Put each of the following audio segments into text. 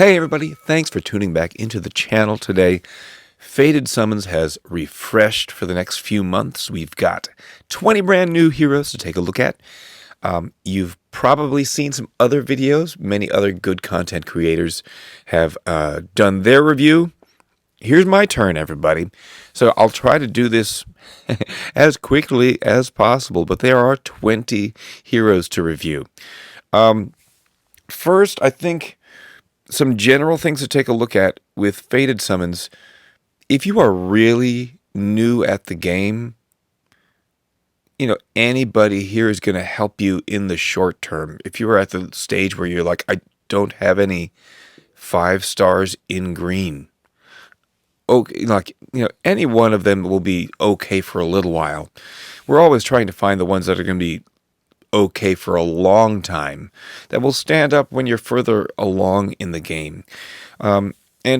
Hey everybody, thanks for tuning back into the channel today. Fated Summons has refreshed for the next few months. We've got 20 brand new heroes to take a look at. You've probably seen some other videos. Many other good content creators have done their review. Here's my turn, everybody. So I'll try to do this as quickly as possible, but there are 20 heroes to review. First, I think some general things to take a look at with Fated Summons. If you are really new at the game, anybody here is going to help you in the short term. If you are at the stage where you're like, I don't have any 5 stars in green, okay, any one of them will be okay for a little while. We're always trying to find the ones that are going to be okay for a long time, that will stand up when you're further along in the game. And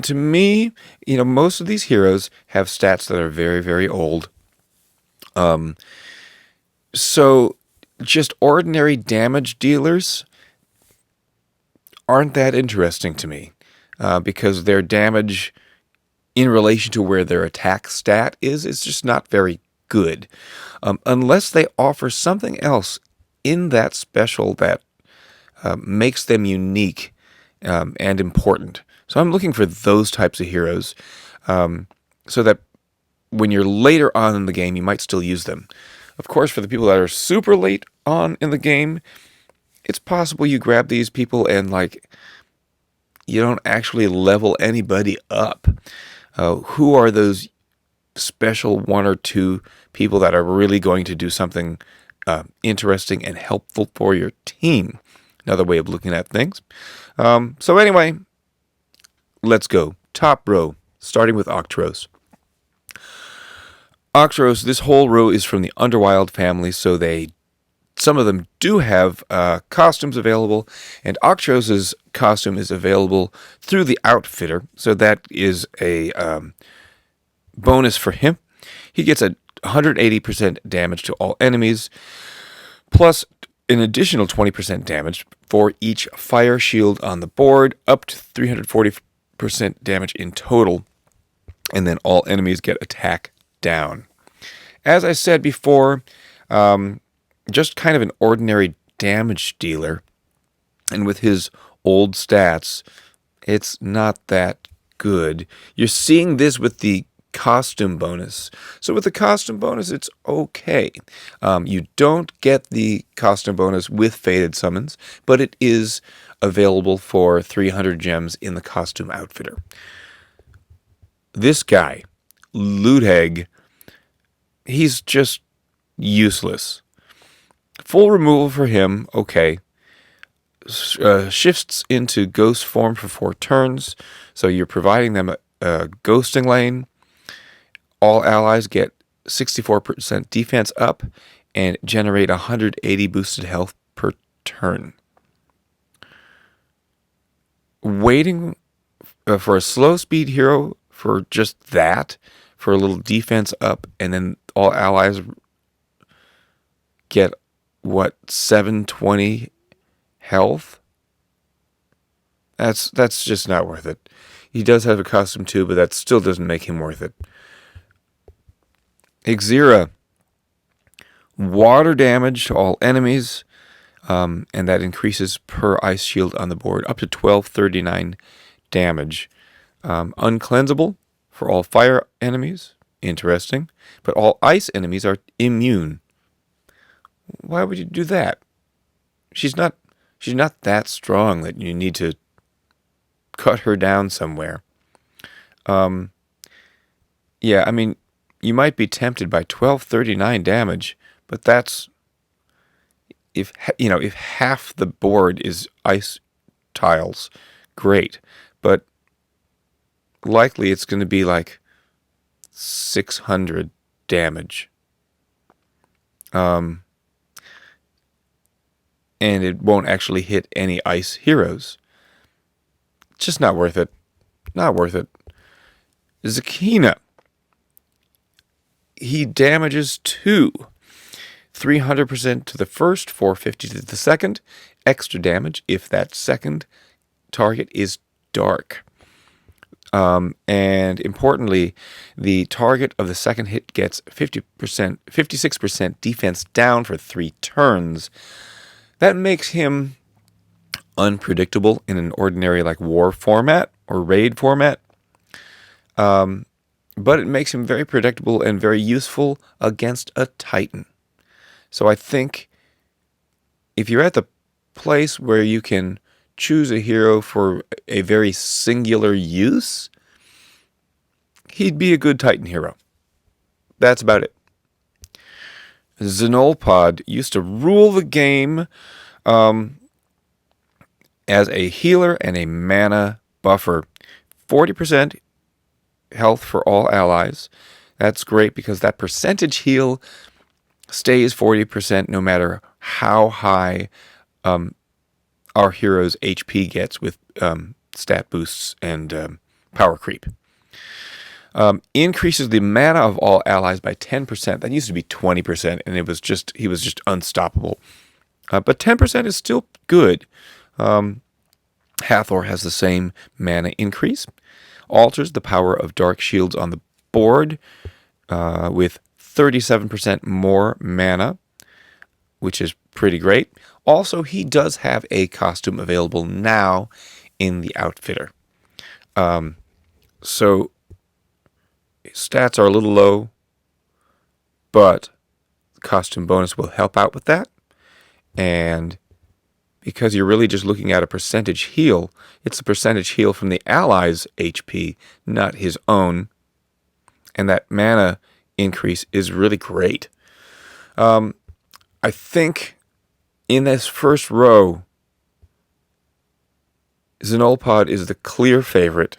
to me, most of these heroes have stats that are very, very old. So just ordinary damage dealers aren't that interesting to me, because their damage in relation to where their attack stat is just not very good, unless they offer something else in that special that makes them unique and important. So I'm looking for those types of heroes, so that when you're later on in the game, you might still use them. Of course, for the people that are super late on in the game, it's possible you grab these people and you don't actually level anybody up. Who are those special 1 or 2 people that are really going to do something interesting and helpful for your team? Another way of looking at things. So anyway, let's go. Top row, starting with Octros. Octros, this whole row is from the Underwild family, so some of them do have costumes available, and Octros' costume is available through the Outfitter, so that is a bonus for him. He gets a 180% damage to all enemies, plus an additional 20% damage for each fire shield on the board, up to 340% damage in total, and then all enemies get attack down. As I said before, just kind of an ordinary damage dealer, and with his old stats, it's not that good. You're seeing this with the costume bonus. So with the costume bonus, it's okay. You don't get the costume bonus with Fated Summons, but it is available for 300 gems in the costume outfitter. This guy, Ludwig, he's just useless. Full removal for him, okay. Shifts into ghost form for 4 turns, so you're providing them a ghosting lane. All allies get 64% defense up and generate 180 boosted health per turn. Waiting for a slow speed hero for just that, for a little defense up, and then all allies get, 720 health? That's just not worth it. He does have a costume too, but that still doesn't make him worth it. Xera, water damage to all enemies, and that increases per ice shield on the board, up to 1239 damage. Uncleansable for all fire enemies, interesting, but all ice enemies are immune. Why would you do that? She's not that strong that you need to cut her down somewhere. Yeah, I mean, you might be tempted by 1239 damage, but that's if half the board is ice tiles, great. But likely it's going to be 600 damage. And it won't actually hit any ice heroes. Just not worth it. Not worth it. Zakina. He damages 2. 300% to the first, 450 to the second. Extra damage if that second target is dark. And importantly, the target of the second hit gets 56% defense down for 3 turns. That makes him unpredictable in an ordinary like war format or raid format. But it makes him very predictable and very useful against a Titan. So I think if you're at the place where you can choose a hero for a very singular use, he'd be a good Titan hero. That's about it. Xenolpod used to rule the game as a healer and a mana buffer. 40% health for all allies. That's great because that percentage heal stays 40% no matter how high our hero's HP gets with stat boosts and power creep. Increases the mana of all allies by 10%. That used to be 20%, and he was just unstoppable. But 10% is still good. Hathor has the same mana increase. Alters the power of dark shields on the board with 37% more mana, which is pretty great. Also, he does have a costume available now in the Outfitter. So, stats are a little low, but costume bonus will help out with that. And because you're really just looking at a percentage heal, it's a percentage heal from the ally's HP, not his own. And that mana increase is really great. I think in this first row, Xenolpod is the clear favorite.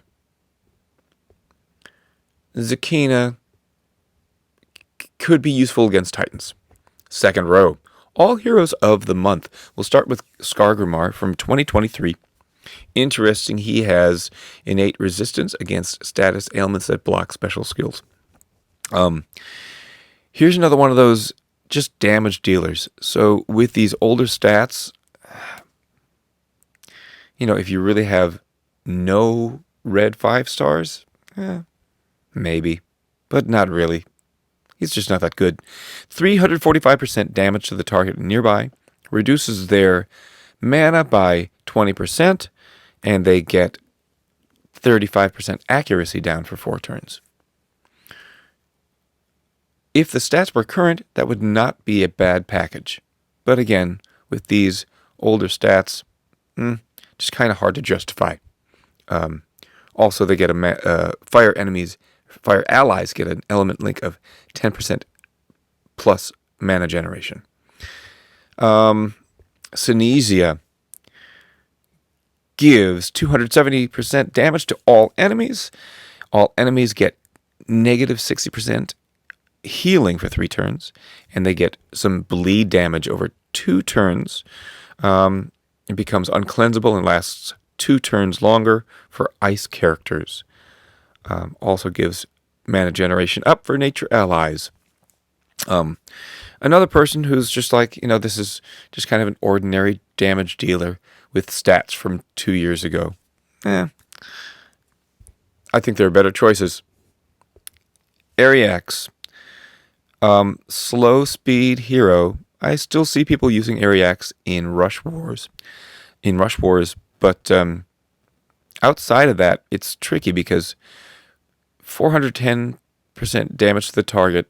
Zakina could be useful against Titans. Second row, all heroes of the month. We'll start with Skargrimar from 2023. Interesting, he has innate resistance against status ailments that block special skills. Here's another one of those just damage dealers. So with these older stats, if you really have no red 5 stars, maybe, but not really. He's just not that good. 345% damage to the target nearby, reduces their mana by 20%, and they get 35% accuracy down for 4 turns. If the stats were current, that would not be a bad package. But again, with these older stats, just kind of hard to justify. Also, they get fire allies get an element link of 10% plus mana generation. Synesia gives 270% damage to all enemies. All enemies get negative 60% healing for 3 turns, and they get some bleed damage over 2 turns. It becomes uncleansable and lasts 2 turns longer for ice characters. Also gives mana generation up for nature allies. Another person who's just like, this is just kind of an ordinary damage dealer with stats from 2 years ago. I think there are better choices. Ariax. Slow speed hero. I still see people using Ariax in Rush Wars. But outside of that, it's tricky because 410% damage to the target,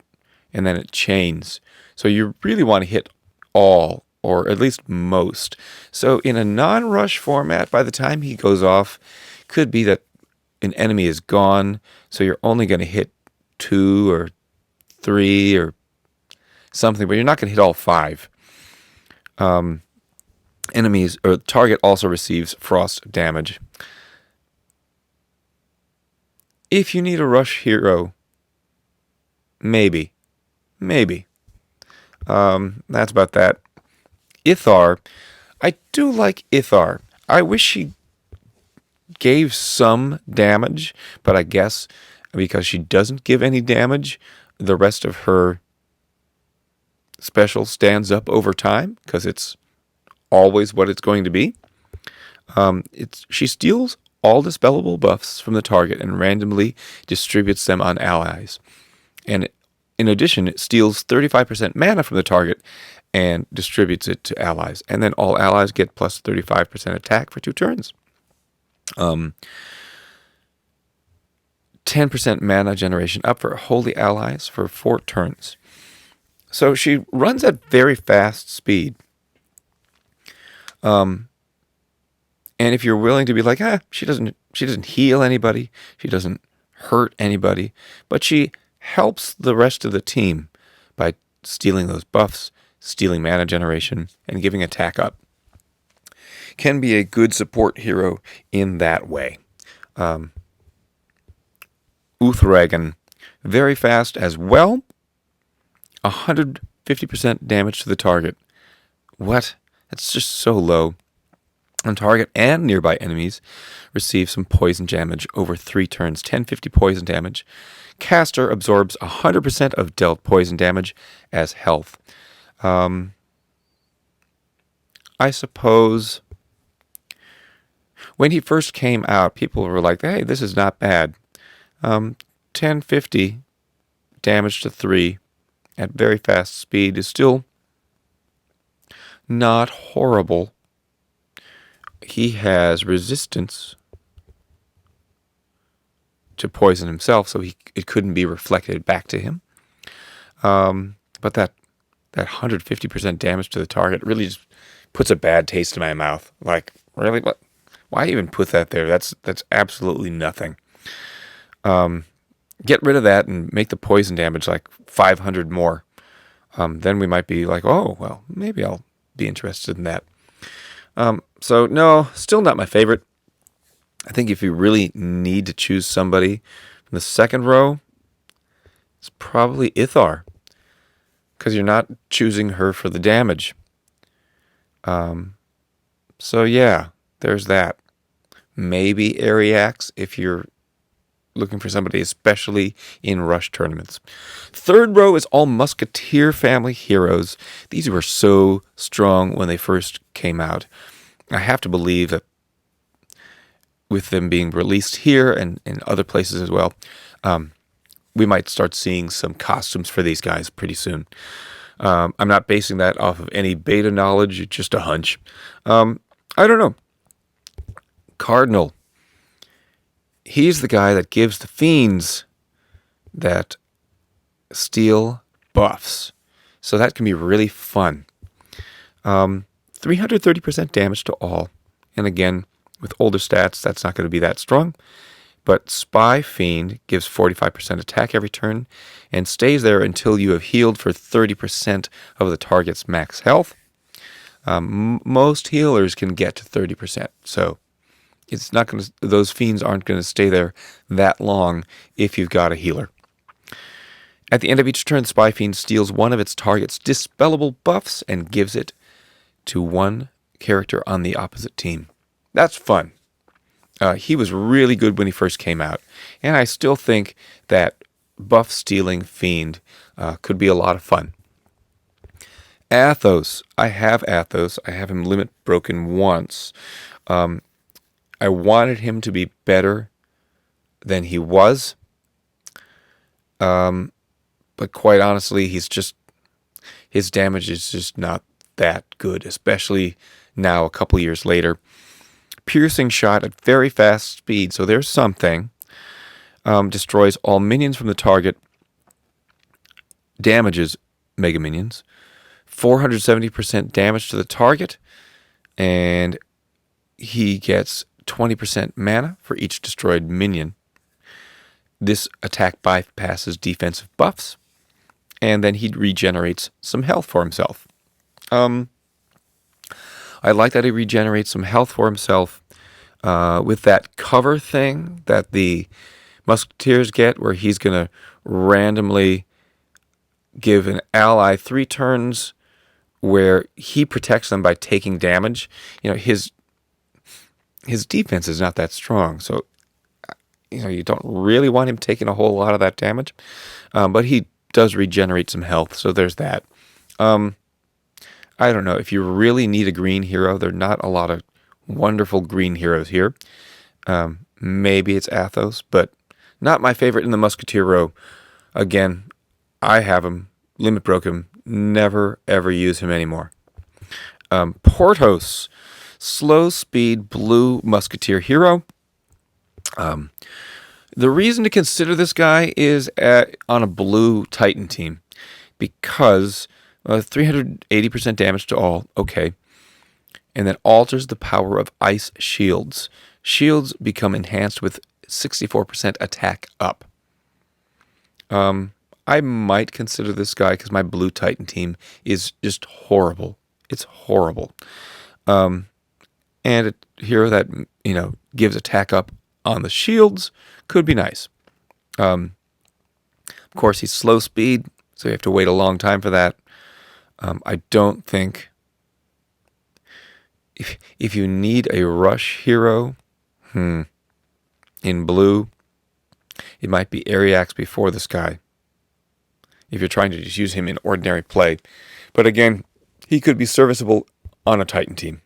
and then it chains. So you really want to hit all, or at least most. So in a non-rush format, by the time he goes off, could be that an enemy is gone, so you're only going to hit 2 or 3 or something, but you're not going to hit all 5. Enemies or target also receives frost damage. If you need a rush hero, maybe. That's about that. Ithar. I do like Ithar. I wish she gave some damage, but I guess because she doesn't give any damage, the rest of her special stands up over time because it's always what it's going to be. She steals all dispellable buffs from the target and randomly distributes them on allies. And in addition, it steals 35% mana from the target and distributes it to allies. And then all allies get plus 35% attack for 2 turns. 10% mana generation up for holy allies for 4 turns. So she runs at very fast speed. And if you're willing to be like, she doesn't heal anybody, she doesn't hurt anybody, but she helps the rest of the team by stealing those buffs, stealing mana generation, and giving attack up. Can be a good support hero in that way. Uthragan, very fast as well. 150% damage to the target. What? That's just so low. On target and nearby enemies receive some poison damage over 3 turns. 1050 poison damage. Caster absorbs 100% of dealt poison damage as health. I suppose when he first came out, people were like, hey, this is not bad. 1050 damage to 3 at very fast speed is still not horrible. He has resistance to poison himself, so it couldn't be reflected back to him. But that 150% damage to the target really just puts a bad taste in my mouth. Like, really? What? Why even put that there? That's absolutely nothing. Get rid of that and make the poison damage like 500 more. Then we might be like, oh, well, maybe I'll be interested in that. So no, still not my favorite. I think if you really need to choose somebody from the second row, it's probably Ithar, because you're not choosing her for the damage. So yeah, there's that. Maybe Ariax if you're looking for somebody, especially in rush tournaments. Third row is all Musketeer family heroes. These were so strong when they first came out. I have to believe that with them being released here and in other places as well, we might start seeing some costumes for these guys pretty soon. I'm not basing that off of any beta knowledge, it's just a hunch. I don't know. Cardinal. He's the guy that gives the fiends that steal buffs. So that can be really fun. 330% damage to all. And again, with older stats, that's not going to be that strong. But Spy Fiend gives 45% attack every turn and stays there until you have healed for 30% of the target's max health. Most healers can get to 30%. So it's not going to; those fiends aren't going to stay there that long if you've got a healer. At the end of each turn, Spy Fiend steals one of its target's dispellable buffs and gives it to one character on the opposite team. That's fun. He was really good when he first came out, and I still think that buff-stealing fiend could be a lot of fun. Athos. I have Athos. I have him limit broken once. I wanted him to be better than he was. But quite honestly, his damage is just not that good, especially now a couple years later. Piercing shot at very fast speed, so there's something. Destroys all minions from the target. Damages mega minions. 470% damage to the target. And he gets 20% mana for each destroyed minion. This attack bypasses defensive buffs. And then he regenerates some health for himself. I like that he regenerates some health for himself with that cover thing that the Musketeers get, where he's going to randomly give an ally 3 turns where he protects them by taking damage. You know, his defense is not that strong, so you don't really want him taking a whole lot of that damage. But he does regenerate some health, so there's that. I don't know. If you really need a green hero, there are not a lot of wonderful green heroes here. Maybe it's Athos, but not my favorite in the Musketeer row. Again, I have him, limit broke him, never ever use him anymore. Porthos, slow speed blue Musketeer hero. The reason to consider this guy is on a blue Titan team because 380% damage to all, okay, and then alters the power of ice shields. Shields become enhanced with 64% attack up. I might consider this guy because my blue Titan team is just horrible. It's horrible. And a hero that, gives attack up on the shields could be nice. Of course, he's slow speed, so you have to wait a long time for that. I don't think if you need a rush hero in blue, it might be Ariax before this guy if you're trying to just use him in ordinary play. But again, he could be serviceable on a Titan team.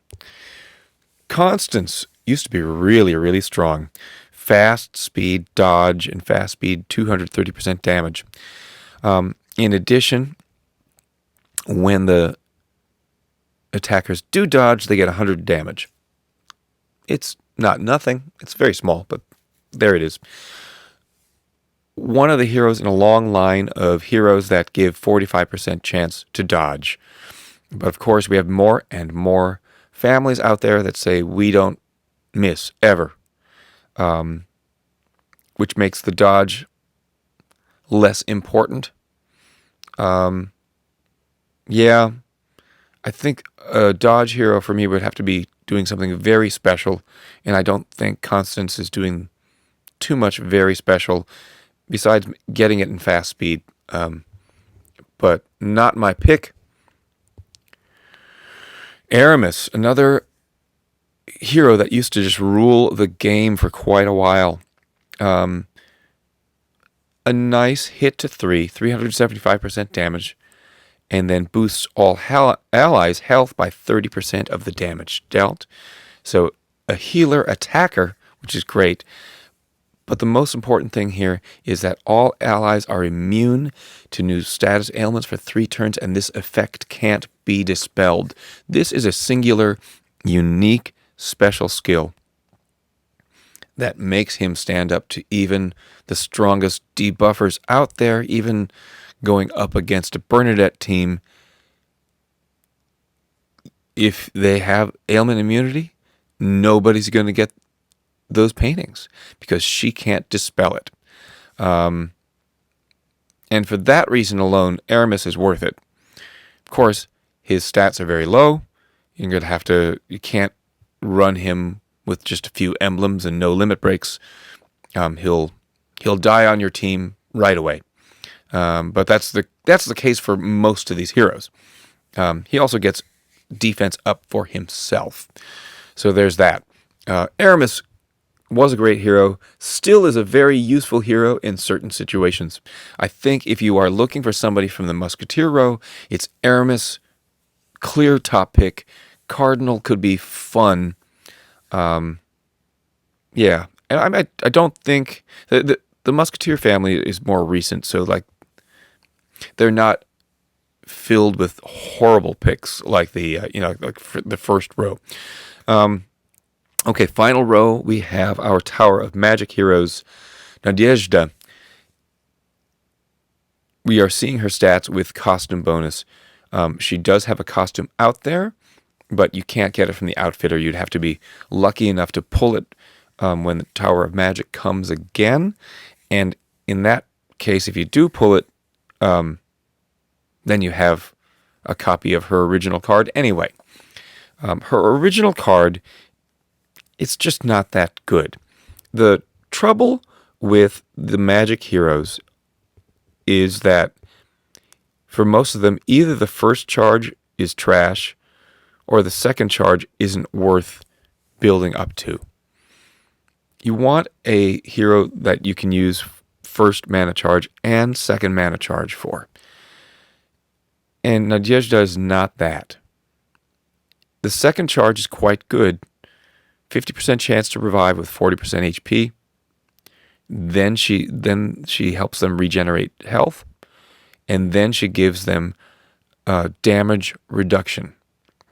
Constance used to be really, really strong. Fast speed, dodge, and fast speed, 230% damage. In addition, when the attackers do dodge, they get 100 damage. It's not nothing. It's very small, but there it is. One of the heroes in a long line of heroes that give 45% chance to dodge. But of course, we have more and more families out there that say we don't miss ever, which makes the dodge less important. Yeah, I think a dodge hero for me would have to be doing something very special, and I don't think Constance is doing too much very special besides getting it in fast speed. But not my pick. Aramis, another hero that used to just rule the game for quite a while. A nice hit to 375% damage, and then boosts all allies' health by 30% of the damage dealt. So a healer attacker, which is great. But the most important thing here is that all allies are immune to new status ailments for 3 turns, and this effect can't be dispelled. This is a singular, unique, special skill that makes him stand up to even the strongest debuffers out there, even going up against a Bernadette team. If they have ailment immunity, nobody's going to get those paintings because she can't dispel it. And for that reason alone, Aramis is worth it. Of course, his stats are very low. You can't run him with just a few emblems and no limit breaks. He'll die on your team right away. But that's the case for most of these heroes. He also gets defense up for himself. So there's that. Aramis was a great hero, still is a very useful hero in certain situations. I think if you are looking for somebody from the Musketeer row, it's Aramis, clear top pick. Cardinal could be fun. Yeah, and I don't think the Musketeer family is more recent, so they're not filled with horrible picks like the the first row. Okay, final row, we have our Tower of Magic heroes, Nadezhda. We are seeing her stats with costume bonus. She does have a costume out there, but you can't get it from the outfitter. You'd have to be lucky enough to pull it when the Tower of Magic comes again. And in that case, if you do pull it, then you have a copy of her original card anyway. Her original card, it's just not that good. The trouble with the Magic heroes is that for most of them, either the first charge is trash or the second charge isn't worth building up to. You want a hero that you can use first mana charge and second mana charge for. And Nadezhda is not that. The second charge is quite good, 50% chance to revive with 40% HP. Then she helps them regenerate health, and then she gives them damage reduction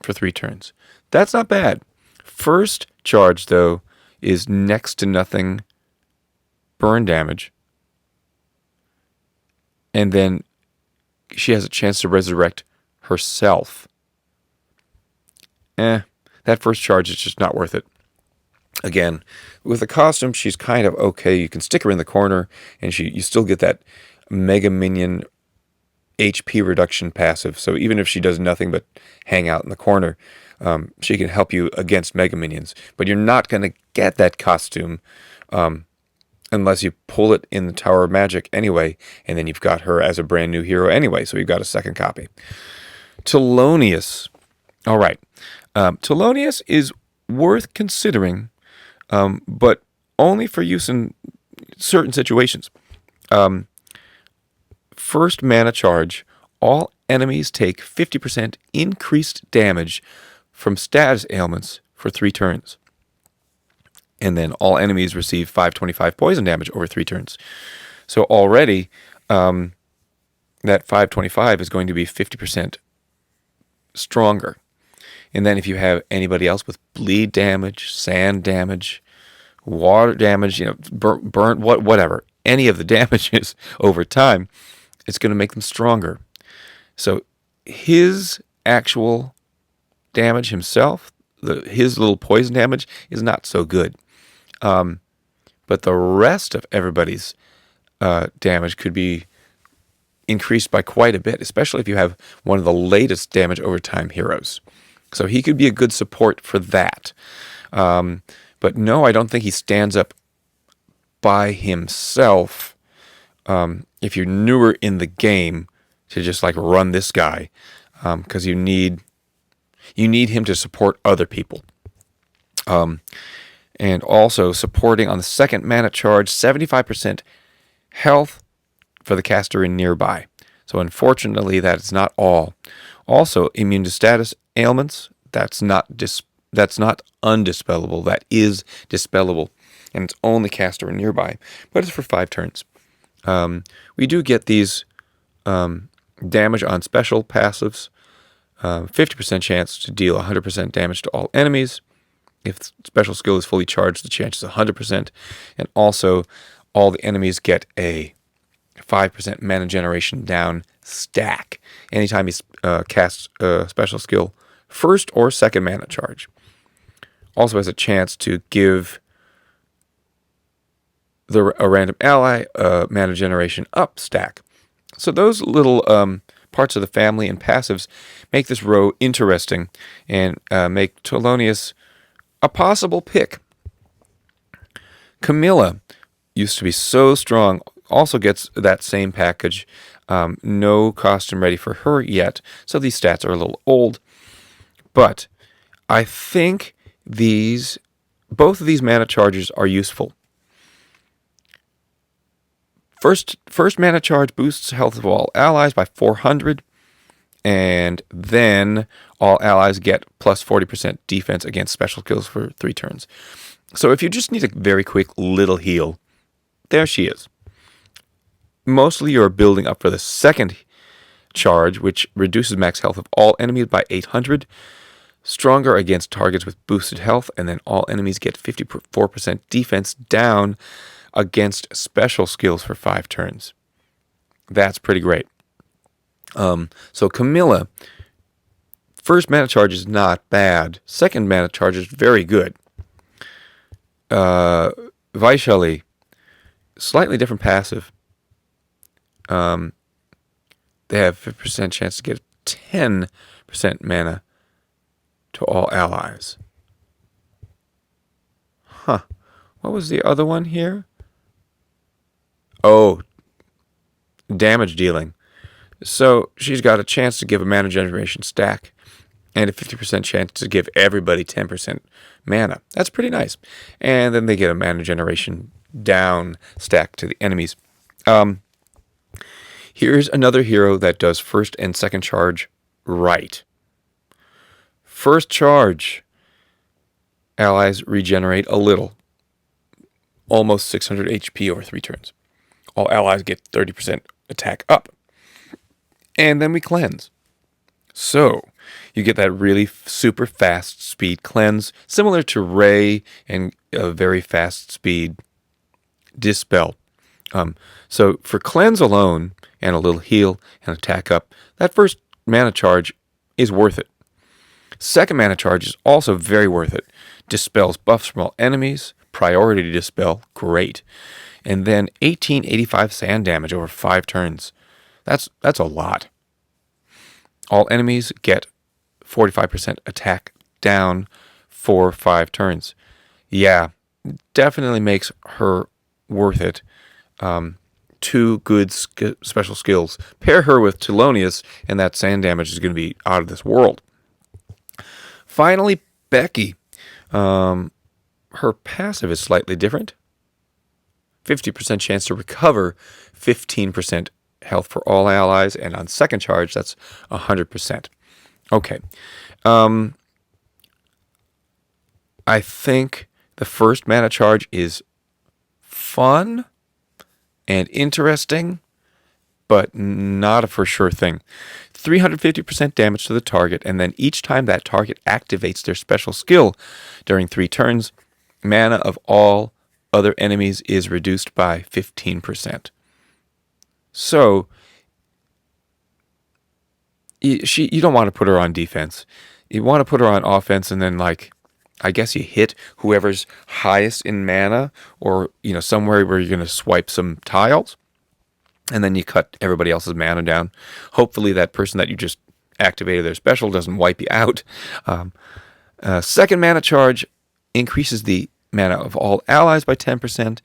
for 3 turns. That's not bad. First charge, though, is next to nothing burn damage, and then she has a chance to resurrect herself. That first charge is just not worth it. Again, with the costume, she's kind of okay. You can stick her in the corner, and you still get that Mega Minion HP reduction passive. So even if she does nothing but hang out in the corner, she can help you against Mega Minions. But you're not going to get that costume unless you pull it in the Tower of Magic anyway, and then you've got her as a brand new hero anyway, so you've got a second copy. Thelonious. All right. Thelonious is worth considering, but only for use in certain situations. First mana charge, all enemies take 50% increased damage from status ailments for 3 turns. And then all enemies receive 525 poison damage over 3 turns. So already, that 525 is going to be 50% stronger. And then if you have anybody else with bleed damage, sand damage, water damage, burnt, whatever, any of the damages over time, it's going to make them stronger. So his actual damage himself, his little poison damage, is not so good. But the rest of everybody's damage could be increased by quite a bit, especially if you have one of the latest damage over time heroes. So he could be a good support for that. But no, I don't think he stands up by himself if you're newer in the game to just like run this guy, because you need him to support other people. And also supporting on the second mana charge, 75% health for the caster in nearby. So unfortunately, that is not all. Also, immune to status ailments, that's not undispellable. That is dispellable, and it's only caster in nearby. But it's for 5 turns. We do get these damage on special passives. 50% chance to deal 100% damage to all enemies. If special skill is fully charged, the chance is 100%. And also, all the enemies get a 5% mana generation down stack anytime he casts a special skill first or second mana charge. Also has a chance to give a random ally a mana generation up stack. So those little parts of the family and passives make this row interesting and make Thelonious a possible pick. Camilla used to be so strong, also gets that same package. No costume ready for her yet, so these stats are a little old. But I think both of these mana charges are useful. First mana charge boosts health of all allies by 400, and then all allies get plus 40% defense against special skills for 3 turns. So if you just need a very quick little heal, there she is. Mostly you're building up for the second charge, which reduces max health of all enemies by 800, stronger against targets with boosted health, and then all enemies get 54% defense down against special skills for 5 turns. That's pretty great. So Camilla, first mana charge is not bad. Second mana charge is very good. Vaishali, slightly different passive. They have 50% chance to get 10% mana to all allies. Huh. What was the other one here? Oh, damage dealing. So she's got a chance to give a mana generation stack and a 50% chance to give everybody 10% mana. That's pretty nice. And then they get a mana generation down stack to the enemies. Here's another hero that does first and second charge right. First charge, allies regenerate a little, almost 600 HP over 3 turns. All allies get 30% attack up. And then we cleanse. So, you get that really super fast speed cleanse, similar to Ray and a very fast speed Dispel. So for cleanse alone, and a little heal and attack up, that first mana charge is worth it. Second mana charge is also very worth it. Dispels buffs from all enemies, priority dispel, great. And then 1885 sand damage over 5 turns. That's a lot. All enemies get 45% attack down for 5 turns. Yeah, definitely makes her worth it. 2 good special skills. Pair her with Thelonious, and that sand damage is going to be out of this world. Finally, Becky. Her passive is slightly different. 50% chance to recover 15% health for all allies, and on second charge, that's 100%. Okay. I think the first mana charge is fun and interesting, but not a for sure thing. 350% damage to the target, and then each time that target activates their special skill during 3 turns, mana of all other enemies is reduced by 15%. So, you don't want to put her on defense. You want to put her on offense, and then, I guess you hit whoever's highest in mana, or, somewhere where you're going to swipe some tiles, and then you cut everybody else's mana down. Hopefully that person that you just activated their special doesn't wipe you out. Second mana charge increases the mana of all allies by 10%.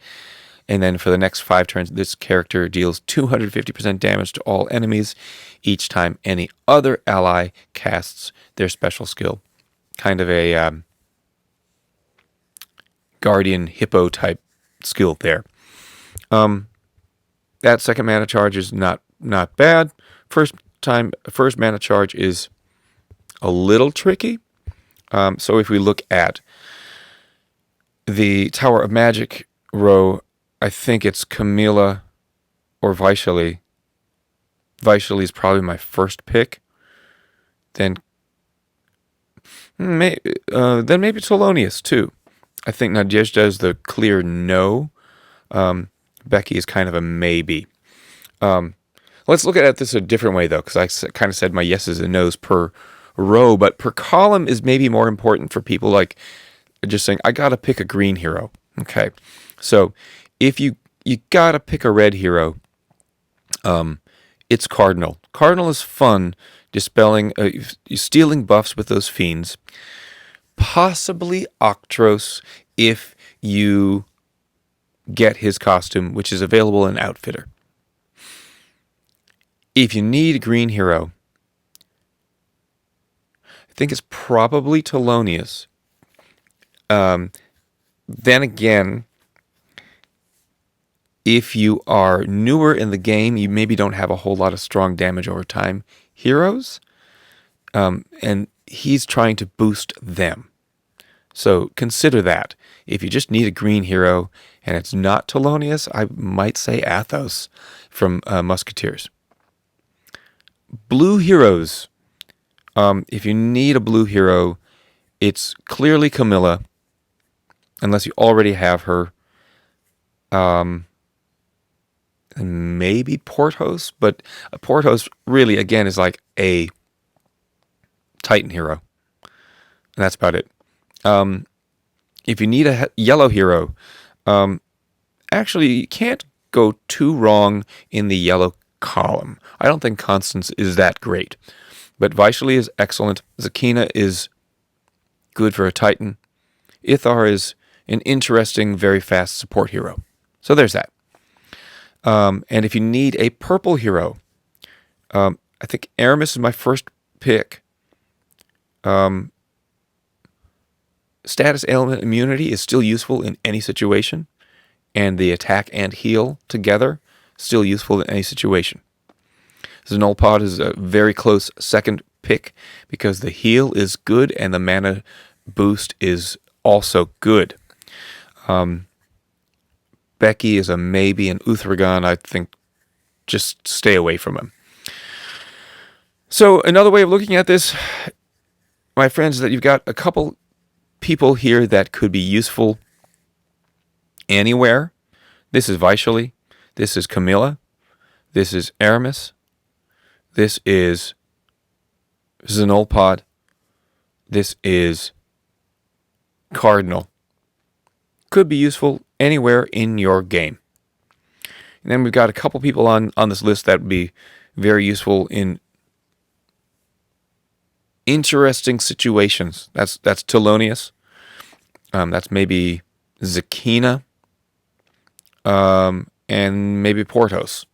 And then for the next 5 turns, this character deals 250% damage to all enemies each time any other ally casts their special skill. Kind of a guardian hippo type skill there. That second mana charge is not bad. First mana charge is a little tricky. So if we look at the Tower of Magic row, I think it's Camilla or Vaishali. Vaishali is probably my first pick. Then maybe Thelonious too. I think Nadezhda is the clear no. Becky is kind of a maybe. Let's look at this a different way, though, because I kind of said my yeses and nos per row, but per column is maybe more important for people like just saying, I got to pick a green hero. Okay, so if you got to pick a red hero, it's Cardinal. Cardinal is fun, dispelling, stealing buffs with those fiends. Possibly Octros if you get his costume, which is available in Outfitter. If you need a green hero, I think it's probably Thelonious. Then again, if you are newer in the game, you maybe don't have a whole lot of strong damage over time heroes, and he's trying to boost them. So consider that. If you just need a green hero and it's not Thelonious, I might say Athos from Musketeers. Blue heroes. If you need a blue hero, it's clearly Camilla, unless you already have her. And maybe Porthos, but Porthos really, again, is like a Titan hero. And that's about it. If you need a yellow hero, actually, you can't go too wrong in the yellow column. I don't think Constance is that great. But Vaishali is excellent. Zakina is good for a Titan. Ithar is an interesting, very fast support hero. So there's that. And if you need a purple hero, I think Aramis is my first pick. Status ailment immunity is still useful in any situation, and the attack and heal together still useful in any situation. Xenolpod is a very close second pick because the heal is good and the mana boost is also good. Becky is a maybe, and Uthragon, I think, just stay away from him. So another way of looking at this, my friends, is that you've got a couple people here that could be useful anywhere. This is Vaishali. This is Camilla. This is Aramis. This is Xenolpod. This is Cardinal. Could be useful anywhere in your game. And then we've got a couple people on this list that would be very useful in interesting situations. That's Telonius. That's maybe Zakina. And maybe Portos.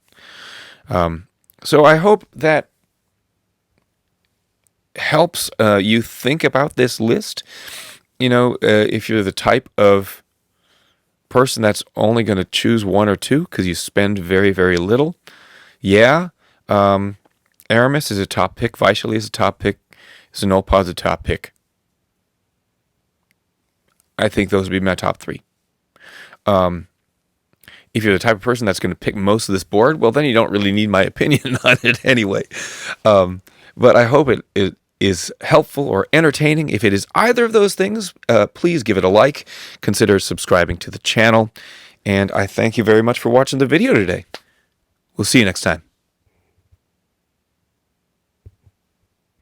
So I hope that helps you think about this list. You know, if you're the type of person that's only going to choose one or two because you spend very, very little, yeah, Aramis is a top pick, Vaishali is a top pick, Xenolpod is a top pick. I think those would be my top three. If you're the type of person that's going to pick most of this board, well, then you don't really need my opinion on it anyway. But I hope it is helpful or entertaining. If it is either of those things, please give it a like. Consider subscribing to the channel. And I thank you very much for watching the video today. We'll see you next time.